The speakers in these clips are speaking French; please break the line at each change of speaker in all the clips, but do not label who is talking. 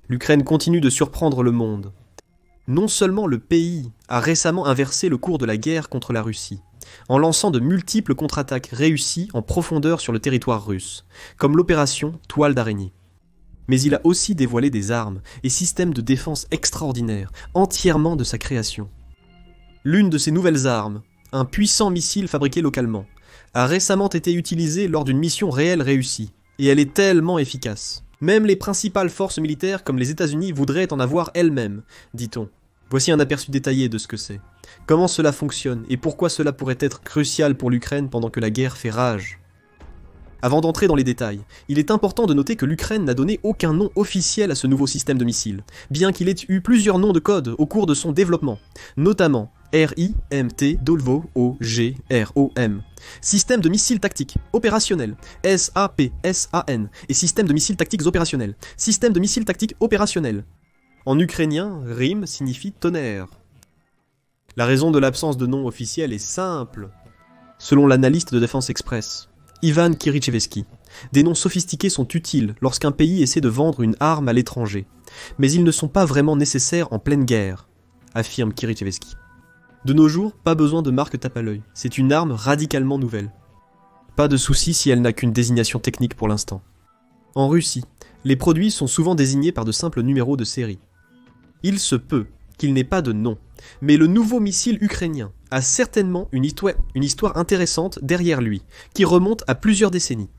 L'Ukraine continue de surprendre le monde. Non seulement le pays a récemment inversé le cours de la guerre contre la Russie, en lançant de multiples contre-attaques réussies en profondeur sur le territoire russe, comme l'opération Toile d'araignée. Mais il a aussi dévoilé des armes et systèmes de défense extraordinaires, entièrement de sa création. L'une de ces nouvelles armes, un puissant missile fabriqué localement, a récemment été utilisée lors d'une mission réelle réussie, et elle est tellement efficace. Même les principales forces militaires comme les États-Unis voudraient en avoir elles-mêmes, dit-on. Voici un aperçu détaillé de ce que c'est. Comment cela fonctionne et pourquoi cela pourrait être crucial pour l'Ukraine pendant que la guerre fait rage. Avant d'entrer dans les détails, il est important de noter que l'Ukraine n'a donné aucun nom officiel à ce nouveau système de missiles, bien qu'il ait eu plusieurs noms de code au cours de son développement, notamment RIMT DOLVO-OGROM, système de missiles tactiques opérationnels, SAPSAN, et système de missiles tactiques opérationnels, système de missiles tactiques opérationnels. En ukrainien, RIM signifie tonnerre. La raison de l'absence de nom officiel est simple. Selon l'analyste de Défense Express, Ivan Kirichevski, des noms sophistiqués sont utiles lorsqu'un pays essaie de vendre une arme à l'étranger, mais ils ne sont pas vraiment nécessaires en pleine guerre, affirme Kirichevski. De nos jours, pas besoin de marque tape à l'œil, c'est une arme radicalement nouvelle. Pas de souci si elle n'a qu'une désignation technique pour l'instant. En Russie, les produits sont souvent désignés par de simples numéros de série. Il se peut qu'il n'ait pas de nom, mais le nouveau missile ukrainien a certainement une histoire intéressante derrière lui, qui remonte à plusieurs décennies.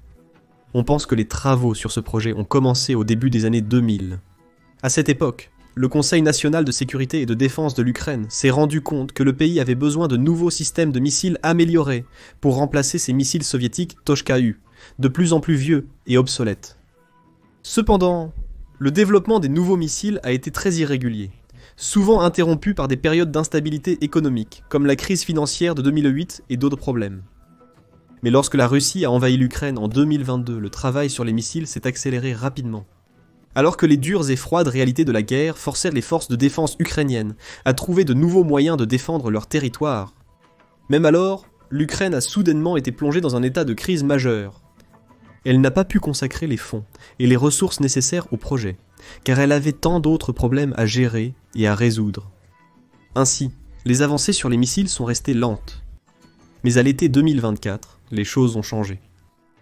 On pense que les travaux sur ce projet ont commencé au début des années 2000. À cette époque, le Conseil national de sécurité et de défense de l'Ukraine s'est rendu compte que le pays avait besoin de nouveaux systèmes de missiles améliorés pour remplacer ses missiles soviétiques Tochka-U, de plus en plus vieux et obsolètes. Cependant, le développement des nouveaux missiles a été très irrégulier, souvent interrompu par des périodes d'instabilité économique, comme la crise financière de 2008 et d'autres problèmes. Mais lorsque la Russie a envahi l'Ukraine en 2022, le travail sur les missiles s'est accéléré rapidement. Alors que les dures et froides réalités de la guerre forcèrent les forces de défense ukrainiennes à trouver de nouveaux moyens de défendre leur territoire. Même alors, l'Ukraine a soudainement été plongée dans un état de crise majeure. Elle n'a pas pu consacrer les fonds et les ressources nécessaires au projet, car elle avait tant d'autres problèmes à gérer et à résoudre. Ainsi, les avancées sur les missiles sont restées lentes. Mais à l'été 2024, les choses ont changé.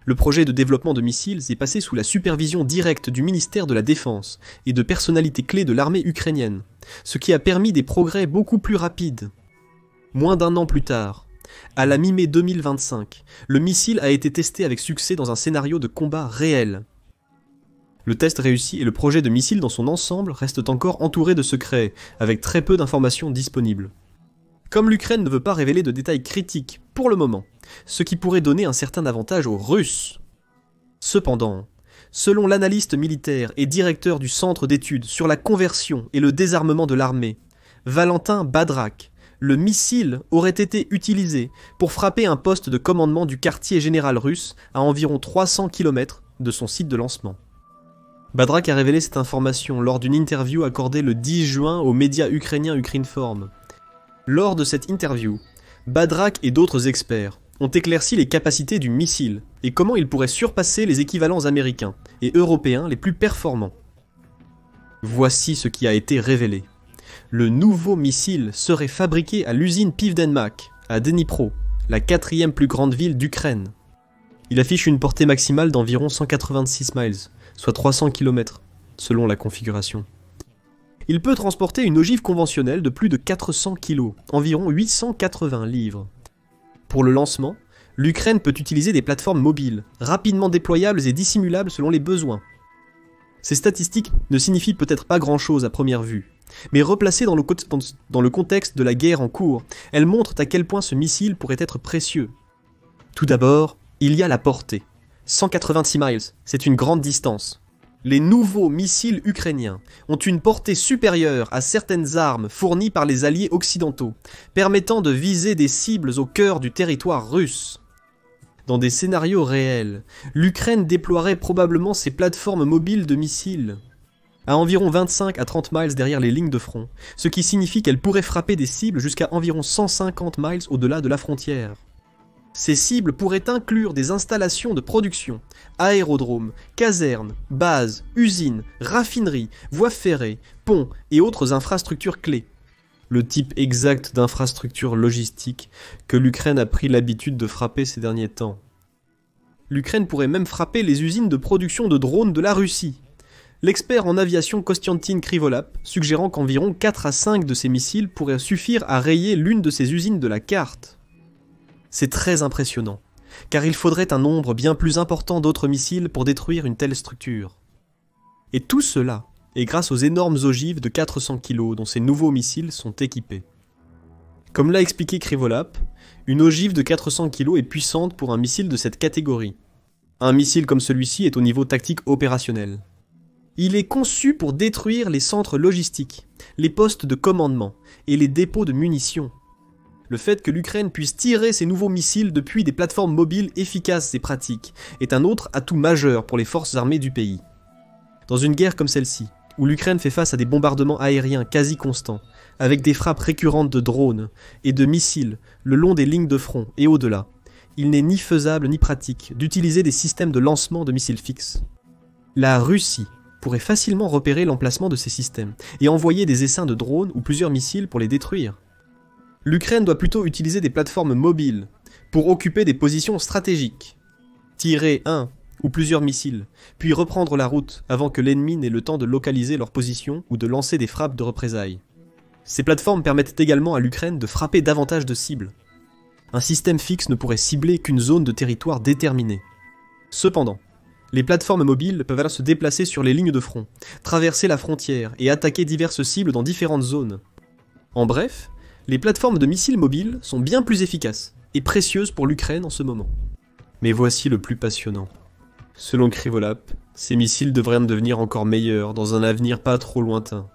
Le projet de développement de missiles est passé sous la supervision directe du ministère de la Défense et de personnalités clés de l'armée ukrainienne, ce qui a permis des progrès beaucoup plus rapides. Moins d'un an plus tard, à la mi-mai 2025, le missile a été testé avec succès dans un scénario de combat réel. Le test réussi et le projet de missile dans son ensemble restent encore entourés de secrets, avec très peu d'informations disponibles. Comme l'Ukraine ne veut pas révéler de détails critiques pour le moment, ce qui pourrait donner un certain avantage aux Russes. Cependant, selon l'analyste militaire et directeur du Centre d'études sur la conversion et le désarmement de l'armée, Valentin Badrak, le missile aurait été utilisé pour frapper un poste de commandement du quartier général russe à environ 300 km de son site de lancement. Badrak a révélé cette information lors d'une interview accordée le 10 juin aux médias ukrainiens Ukrinform. Lors de cette interview, Badrak et d'autres experts ont éclairci les capacités du missile et comment il pourrait surpasser les équivalents américains et européens les plus performants. Voici ce qui a été révélé. Le nouveau missile serait fabriqué à l'usine Pivdenmak, à Dnipro, la 4e plus grande ville d'Ukraine. Il affiche une portée maximale d'environ 186 miles, soit 300 km, selon la configuration. Il peut transporter une ogive conventionnelle de plus de 400 kg, environ 880 livres. Pour le lancement, l'Ukraine peut utiliser des plateformes mobiles, rapidement déployables et dissimulables selon les besoins. Ces statistiques ne signifient peut-être pas grand-chose à première vue, mais replacées dans le contexte de la guerre en cours, elles montrent à quel point ce missile pourrait être précieux. Tout d'abord, il y a la portée. 186 miles, c'est une grande distance. Les nouveaux missiles ukrainiens ont une portée supérieure à certaines armes fournies par les alliés occidentaux, permettant de viser des cibles au cœur du territoire russe. Dans des scénarios réels, l'Ukraine déploierait probablement ses plateformes mobiles de missiles à environ 25 à 30 miles derrière les lignes de front, ce qui signifie qu'elle pourrait frapper des cibles jusqu'à environ 150 miles au-delà de la frontière. Ces cibles pourraient inclure des installations de production, aérodromes, casernes, bases, usines, raffineries, voies ferrées, ponts et autres infrastructures clés. Le type exact d'infrastructure logistique que l'Ukraine a pris l'habitude de frapper ces derniers temps. L'Ukraine pourrait même frapper les usines de production de drones de la Russie. L'expert en aviation Kostiantin Krivolap suggérant qu'environ 4 à 5 de ces missiles pourraient suffire à rayer l'une de ces usines de la carte. C'est très impressionnant, car il faudrait un nombre bien plus important d'autres missiles pour détruire une telle structure. Et tout cela est grâce aux énormes ogives de 400 kg dont ces nouveaux missiles sont équipés. Comme l'a expliqué Krivolap, une ogive de 400 kg est puissante pour un missile de cette catégorie. Un missile comme celui-ci est au niveau tactique opérationnel. Il est conçu pour détruire les centres logistiques, les postes de commandement et les dépôts de munitions. Le fait que l'Ukraine puisse tirer ces nouveaux missiles depuis des plateformes mobiles efficaces et pratiques est un autre atout majeur pour les forces armées du pays. Dans une guerre comme celle-ci, où l'Ukraine fait face à des bombardements aériens quasi constants, avec des frappes récurrentes de drones et de missiles le long des lignes de front et au-delà, il n'est ni faisable ni pratique d'utiliser des systèmes de lancement de missiles fixes. La Russie pourrait facilement repérer l'emplacement de ces systèmes et envoyer des essaims de drones ou plusieurs missiles pour les détruire. L'Ukraine doit plutôt utiliser des plateformes mobiles pour occuper des positions stratégiques, tirer un ou plusieurs missiles, puis reprendre la route avant que l'ennemi n'ait le temps de localiser leur position ou de lancer des frappes de représailles. Ces plateformes permettent également à l'Ukraine de frapper davantage de cibles. Un système fixe ne pourrait cibler qu'une zone de territoire déterminée. Cependant, les plateformes mobiles peuvent alors se déplacer sur les lignes de front, traverser la frontière et attaquer diverses cibles dans différentes zones. En bref, les plateformes de missiles mobiles sont bien plus efficaces et précieuses pour l'Ukraine en ce moment. Mais voici le plus passionnant. Selon Krivolap, ces missiles devraient devenir encore meilleurs dans un avenir pas trop lointain.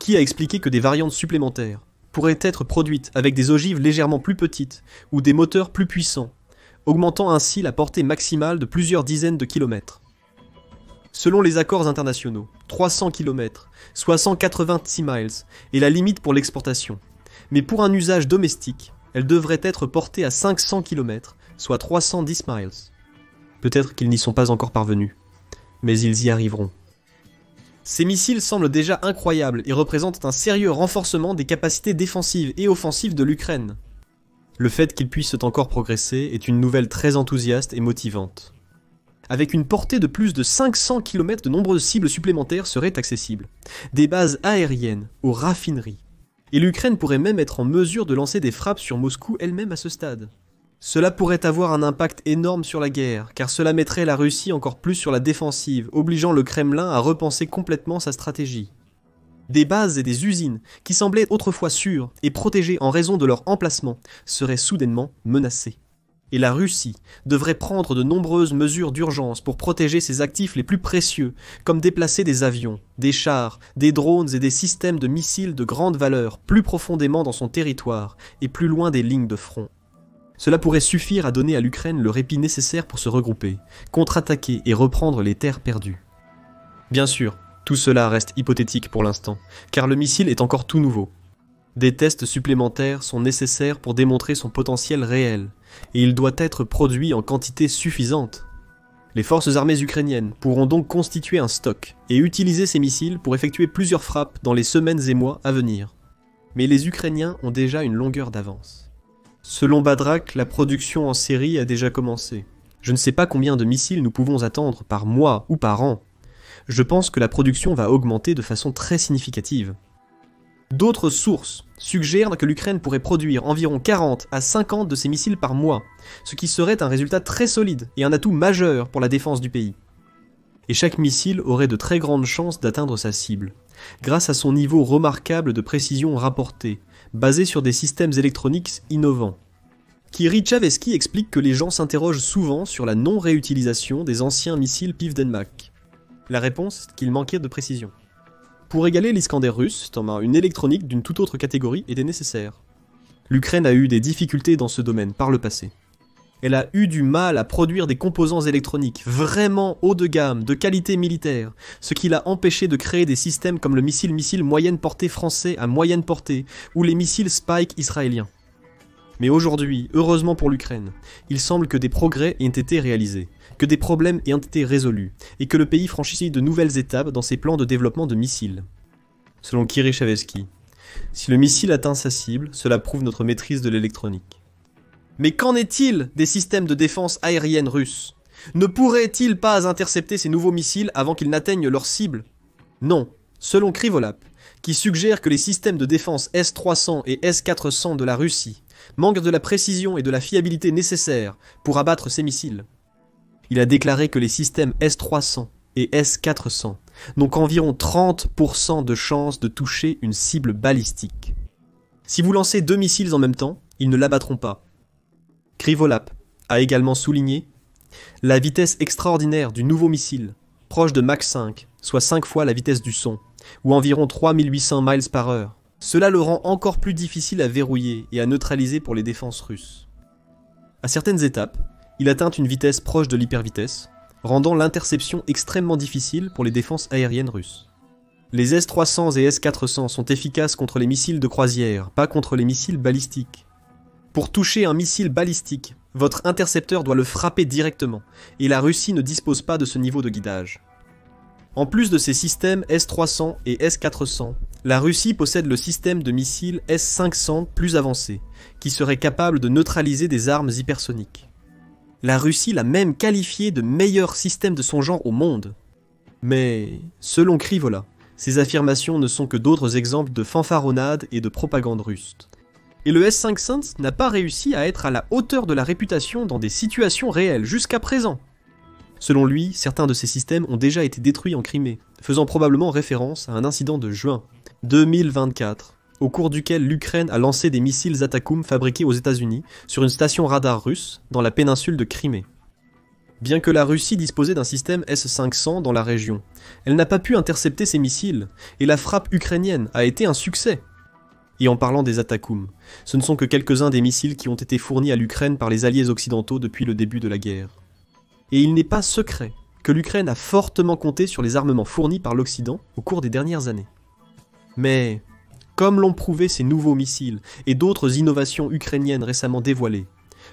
Qui a expliqué que des variantes supplémentaires pourraient être produites avec des ogives légèrement plus petites ou des moteurs plus puissants, augmentant ainsi la portée maximale de plusieurs dizaines de kilomètres. Selon les accords internationaux, 300 km, soit 186 miles, est la limite pour l'exportation. Mais pour un usage domestique, elle devrait être portée à 500 km, soit 310 miles. Peut-être qu'ils n'y sont pas encore parvenus, mais ils y arriveront. Ces missiles semblent déjà incroyables et représentent un sérieux renforcement des capacités défensives et offensives de l'Ukraine. Le fait qu'ils puissent encore progresser est une nouvelle très enthousiaste et motivante. Avec une portée de plus de 500 km, de nombreuses cibles supplémentaires seraient accessibles. Des bases aériennes aux raffineries. Et l'Ukraine pourrait même être en mesure de lancer des frappes sur Moscou elle-même à ce stade. Cela pourrait avoir un impact énorme sur la guerre, car cela mettrait la Russie encore plus sur la défensive, obligeant le Kremlin à repenser complètement sa stratégie. Des bases et des usines, qui semblaient autrefois sûres et protégées en raison de leur emplacement, seraient soudainement menacées. Et la Russie devrait prendre de nombreuses mesures d'urgence pour protéger ses actifs les plus précieux, comme déplacer des avions, des chars, des drones et des systèmes de missiles de grande valeur plus profondément dans son territoire et plus loin des lignes de front. Cela pourrait suffire à donner à l'Ukraine le répit nécessaire pour se regrouper, contre-attaquer et reprendre les terres perdues. Bien sûr, tout cela reste hypothétique pour l'instant, car le missile est encore tout nouveau. Des tests supplémentaires sont nécessaires pour démontrer son potentiel réel, et il doit être produit en quantité suffisante. Les forces armées ukrainiennes pourront donc constituer un stock et utiliser ces missiles pour effectuer plusieurs frappes dans les semaines et mois à venir. Mais les Ukrainiens ont déjà une longueur d'avance. Selon Badrak, la production en série a déjà commencé. Je ne sais pas combien de missiles nous pouvons attendre par mois ou par an. Je pense que la production va augmenter de façon très significative. D'autres sources suggèrent que l'Ukraine pourrait produire environ 40 à 50 de ces missiles par mois, ce qui serait un résultat très solide et un atout majeur pour la défense du pays. Et chaque missile aurait de très grandes chances d'atteindre sa cible, grâce à son niveau remarquable de précision rapportée, basé sur des systèmes électroniques innovants. Kiri Chavesky explique que les gens s'interrogent souvent sur la non-réutilisation des anciens missiles Pivdenmak. La réponse est qu'il manquait de précision. Pour égaler l'Iskander russe, une électronique d'une toute autre catégorie était nécessaire. L'Ukraine a eu des difficultés dans ce domaine par le passé. Elle a eu du mal à produire des composants électroniques vraiment haut de gamme, de qualité militaire, ce qui l'a empêché de créer des systèmes comme le missile moyenne portée français à moyenne portée, ou les missiles Spike israéliens. Mais aujourd'hui, heureusement pour l'Ukraine, il semble que des progrès aient été réalisés, que des problèmes aient été résolus, et que le pays franchisse de nouvelles étapes dans ses plans de développement de missiles. Selon Kirichavsky, si le missile atteint sa cible, cela prouve notre maîtrise de l'électronique. Mais qu'en est-il des systèmes de défense aérienne russes? Ne pourraient-ils pas intercepter ces nouveaux missiles avant qu'ils n'atteignent leur cible? Non, selon Krivolap, qui suggère que les systèmes de défense S-300 et S-400 de la Russie manquent de la précision et de la fiabilité nécessaires pour abattre ces missiles. Il a déclaré que les systèmes S-300 et S-400 n'ont qu'environ 30% de chances de toucher une cible balistique. Si vous lancez 2 missiles en même temps, ils ne l'abattront pas. Krivolap a également souligné la vitesse extraordinaire du nouveau missile, proche de Mach 5, soit 5 fois la vitesse du son, ou environ 3800 miles par heure. Cela le rend encore plus difficile à verrouiller et à neutraliser pour les défenses russes. À certaines étapes, il atteint une vitesse proche de l'hypervitesse, rendant l'interception extrêmement difficile pour les défenses aériennes russes. Les S-300 et S-400 sont efficaces contre les missiles de croisière, pas contre les missiles balistiques. Pour toucher un missile balistique, votre intercepteur doit le frapper directement, et la Russie ne dispose pas de ce niveau de guidage. En plus de ces systèmes S-300 et S-400, la Russie possède le système de missiles S-500 plus avancé, qui serait capable de neutraliser des armes hypersoniques. La Russie l'a même qualifié de meilleur système de son genre au monde. Mais, selon Krivola, ces affirmations ne sont que d'autres exemples de fanfaronnade et de propagande russe. Et le S-500 n'a pas réussi à être à la hauteur de la réputation dans des situations réelles jusqu'à présent. Selon lui, certains de ces systèmes ont déjà été détruits en Crimée, faisant probablement référence à un incident de juin 2024, au cours duquel l'Ukraine a lancé des missiles Atakoum fabriqués aux États-Unis sur une station radar russe dans la péninsule de Crimée. Bien que la Russie disposait d'un système S-500 dans la région, elle n'a pas pu intercepter ces missiles, et la frappe ukrainienne a été un succès. Et en parlant des Atakoum, ce ne sont que quelques-uns des missiles qui ont été fournis à l'Ukraine par les alliés occidentaux depuis le début de la guerre. Et il n'est pas secret que l'Ukraine a fortement compté sur les armements fournis par l'Occident au cours des dernières années. Mais, comme l'ont prouvé ces nouveaux missiles et d'autres innovations ukrainiennes récemment dévoilées,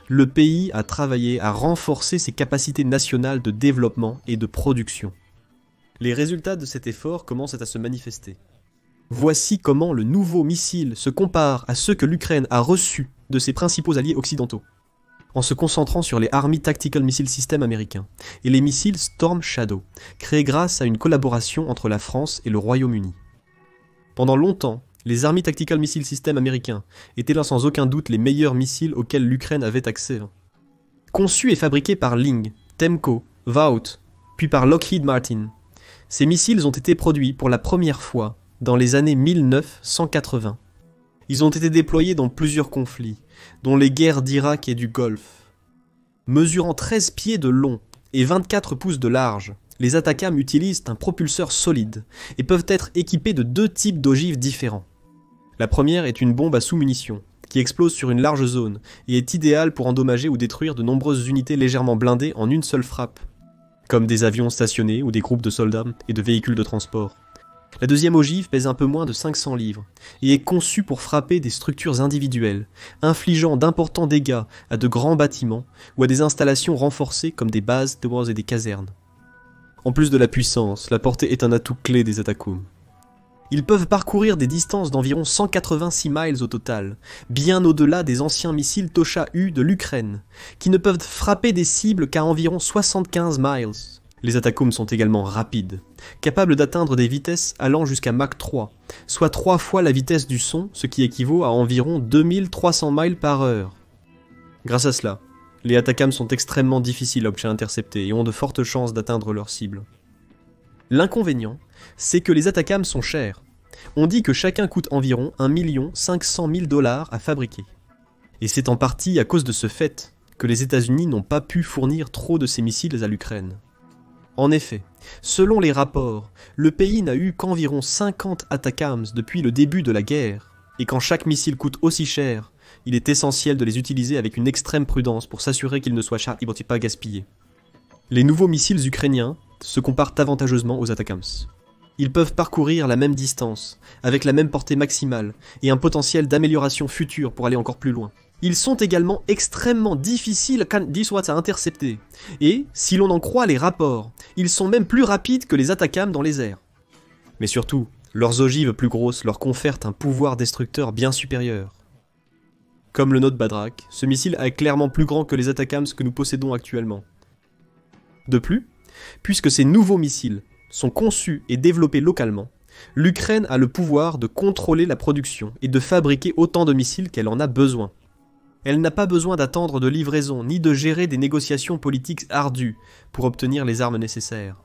le pays a travaillé à renforcer ses capacités nationales de développement et de production. Les résultats de cet effort commencent à se manifester. Voici comment le nouveau missile se compare à ceux que l'Ukraine a reçus de ses principaux alliés occidentaux, en se concentrant sur les Army Tactical Missile System américains et les missiles Storm Shadow, créés grâce à une collaboration entre la France et le Royaume-Uni. Pendant longtemps, les Army Tactical Missile System américains étaient là sans aucun doute les meilleurs missiles auxquels l'Ukraine avait accès. Conçus et fabriqués par Ling, Temco, Vought, puis par Lockheed Martin, ces missiles ont été produits pour la première fois dans les années 1980. Ils ont été déployés dans plusieurs conflits, dont les guerres d'Irak et du Golfe. Mesurant 13 pieds de long et 24 pouces de large, les Atacams utilisent un propulseur solide et peuvent être équipés de 2 types d'ogives différents. La première est une bombe à sous-munitions, qui explose sur une large zone et est idéale pour endommager ou détruire de nombreuses unités légèrement blindées en une seule frappe, comme des avions stationnés ou des groupes de soldats et de véhicules de transport. La deuxième ogive pèse un peu moins de 500 livres et est conçue pour frapper des structures individuelles, infligeant d'importants dégâts à de grands bâtiments ou à des installations renforcées comme des bases, et des casernes. En plus de la puissance, la portée est un atout clé des Atakoum. Ils peuvent parcourir des distances d'environ 186 miles au total, bien au-delà des anciens missiles Tosha-U de l'Ukraine, qui ne peuvent frapper des cibles qu'à environ 75 miles. Les Atakoum sont également rapides, capables d'atteindre des vitesses allant jusqu'à Mach 3, soit 3 fois la vitesse du son, ce qui équivaut à environ 2300 miles par heure. Grâce à cela, les Atacams sont extrêmement difficiles à intercepter et ont de fortes chances d'atteindre leur cible. L'inconvénient, c'est que les Atacams sont chers. On dit que chacun coûte environ 1 500 000 $ à fabriquer. Et c'est en partie à cause de ce fait que les États-Unis n'ont pas pu fournir trop de ces missiles à l'Ukraine. En effet, selon les rapports, le pays n'a eu qu'environ 50 Atacams depuis le début de la guerre, et quand chaque missile coûte aussi cher, il est essentiel de les utiliser avec une extrême prudence pour s'assurer qu'ils ne soient pas gaspillés. Les nouveaux missiles ukrainiens se comparent avantageusement aux Atacams. Ils peuvent parcourir la même distance, avec la même portée maximale, et un potentiel d'amélioration future pour aller encore plus loin. Ils sont également extrêmement difficiles à intercepter, et, si l'on en croit les rapports, ils sont même plus rapides que les Atacams dans les airs. Mais surtout, leurs ogives plus grosses leur confèrent un pouvoir destructeur bien supérieur. Comme le nôtre Badrak, ce missile est clairement plus grand que les Atacams que nous possédons actuellement. De plus, puisque ces nouveaux missiles sont conçus et développés localement, l'Ukraine a le pouvoir de contrôler la production et de fabriquer autant de missiles qu'elle en a besoin. Elle n'a pas besoin d'attendre de livraison ni de gérer des négociations politiques ardues pour obtenir les armes nécessaires.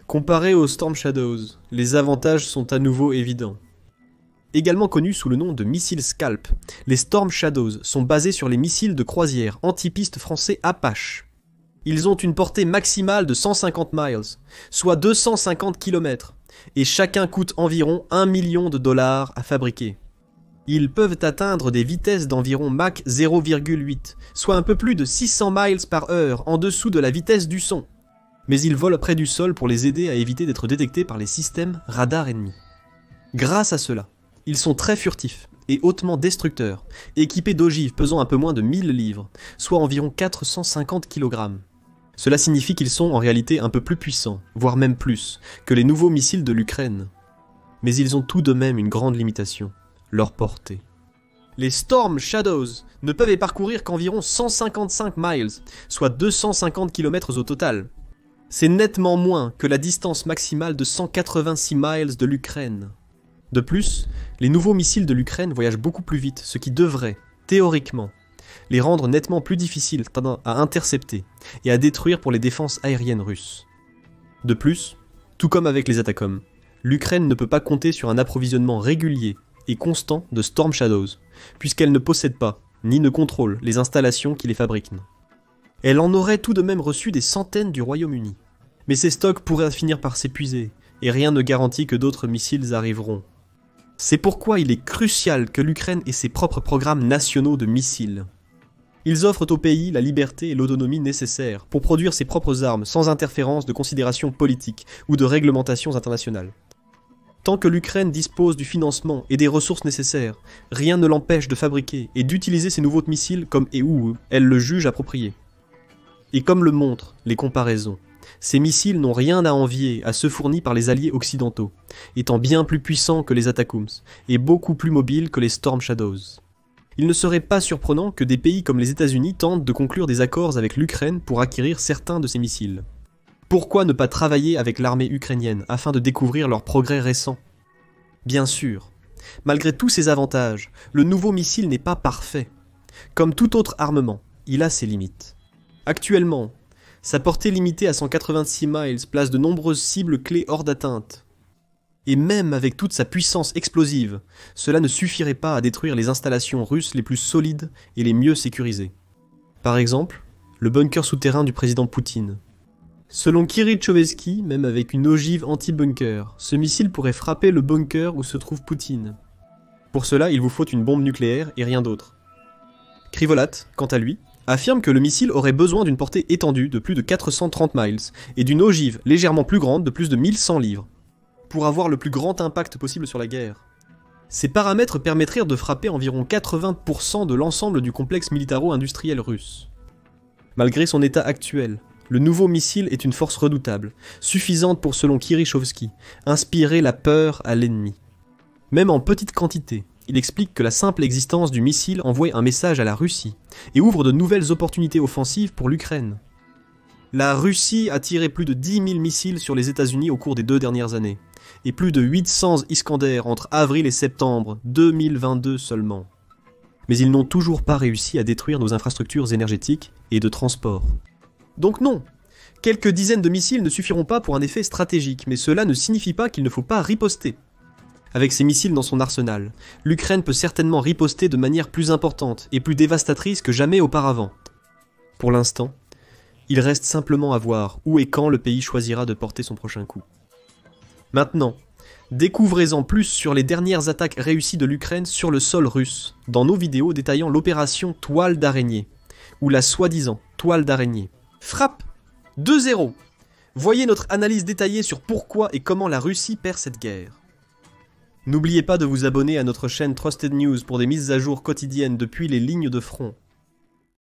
Comparé aux Storm Shadows, les avantages sont à nouveau évidents. Également connus sous le nom de missiles Scalp, les Storm Shadows sont basés sur les missiles de croisière anti-piste français Apache. Ils ont une portée maximale de 150 miles, soit 250 km, et chacun coûte environ 1 million de dollars à fabriquer. Ils peuvent atteindre des vitesses d'environ Mach 0,8, soit un peu plus de 600 miles par heure en dessous de la vitesse du son. Mais ils volent près du sol pour les aider à éviter d'être détectés par les systèmes radars ennemis. Grâce à cela, ils sont très furtifs et hautement destructeurs, équipés d'ogives pesant un peu moins de 1000 livres, soit environ 450 kg. Cela signifie qu'ils sont en réalité un peu plus puissants, voire même plus, que les nouveaux missiles de l'Ukraine. Mais ils ont tout de même une grande limitation, leur portée. Les Storm Shadows ne peuvent y parcourir qu'environ 155 miles, soit 250 km au total. C'est nettement moins que la distance maximale de 186 miles de l'Ukraine. De plus, les nouveaux missiles de l'Ukraine voyagent beaucoup plus vite, ce qui devrait, théoriquement, les rendre nettement plus difficiles à intercepter et à détruire pour les défenses aériennes russes. De plus, tout comme avec les Atacams, l'Ukraine ne peut pas compter sur un approvisionnement régulier et constant de Storm Shadows, puisqu'elle ne possède pas, ni ne contrôle les installations qui les fabriquent. Elle en aurait tout de même reçu des centaines du Royaume-Uni. Mais ces stocks pourraient finir par s'épuiser, et rien ne garantit que d'autres missiles arriveront. C'est pourquoi il est crucial que l'Ukraine ait ses propres programmes nationaux de missiles. Ils offrent au pays la liberté et l'autonomie nécessaires pour produire ses propres armes sans interférence de considérations politiques ou de réglementations internationales. Tant que l'Ukraine dispose du financement et des ressources nécessaires, rien ne l'empêche de fabriquer et d'utiliser ces nouveaux missiles comme et où elle le juge approprié. Et comme le montrent les comparaisons, ces missiles n'ont rien à envier à ceux fournis par les alliés occidentaux, étant bien plus puissants que les Atacams et beaucoup plus mobiles que les Storm Shadows. Il ne serait pas surprenant que des pays comme les États-Unis tentent de conclure des accords avec l'Ukraine pour acquérir certains de ces missiles. Pourquoi ne pas travailler avec l'armée ukrainienne afin de découvrir leurs progrès récents? Bien sûr, malgré tous ces avantages, le nouveau missile n'est pas parfait. Comme tout autre armement, il a ses limites. Actuellement, sa portée limitée à 186 miles place de nombreuses cibles clés hors d'atteinte. Et même avec toute sa puissance explosive, cela ne suffirait pas à détruire les installations russes les plus solides et les mieux sécurisées. Par exemple, le bunker souterrain du président Poutine. Selon Kirill Chovetsky, même avec une ogive anti-bunker, ce missile pourrait frapper le bunker où se trouve Poutine. Pour cela, il vous faut une bombe nucléaire et rien d'autre. Krivolat, quant à lui, affirme que le missile aurait besoin d'une portée étendue de plus de 430 miles et d'une ogive légèrement plus grande de plus de 1100 livres, pour avoir le plus grand impact possible sur la guerre. Ces paramètres permettraient de frapper environ 80% de l'ensemble du complexe militaro-industriel russe. Malgré son état actuel, le nouveau missile est une force redoutable, suffisante pour, selon Kirill, inspirer la peur à l'ennemi. Même en petite quantité, il explique que la simple existence du missile envoie un message à la Russie et ouvre de nouvelles opportunités offensives pour l'Ukraine. La Russie a tiré plus de 10 000 missiles sur les États-Unis au cours des 2 dernières années, et plus de 800 Iskander entre avril et septembre 2022 seulement. Mais ils n'ont toujours pas réussi à détruire nos infrastructures énergétiques et de transport. Donc non, quelques dizaines de missiles ne suffiront pas pour un effet stratégique, mais cela ne signifie pas qu'il ne faut pas riposter. Avec ces missiles dans son arsenal, l'Ukraine peut certainement riposter de manière plus importante et plus dévastatrice que jamais auparavant. Pour l'instant, il reste simplement à voir où et quand le pays choisira de porter son prochain coup. Maintenant, découvrez-en plus sur les dernières attaques réussies de l'Ukraine sur le sol russe, dans nos vidéos détaillant l'opération Toile d'araignée, ou la soi-disant Toile d'araignée. Frappe 2-0. Voyez notre analyse détaillée sur pourquoi et comment la Russie perd cette guerre. N'oubliez pas de vous abonner à notre chaîne Trusted News pour des mises à jour quotidiennes depuis les lignes de front.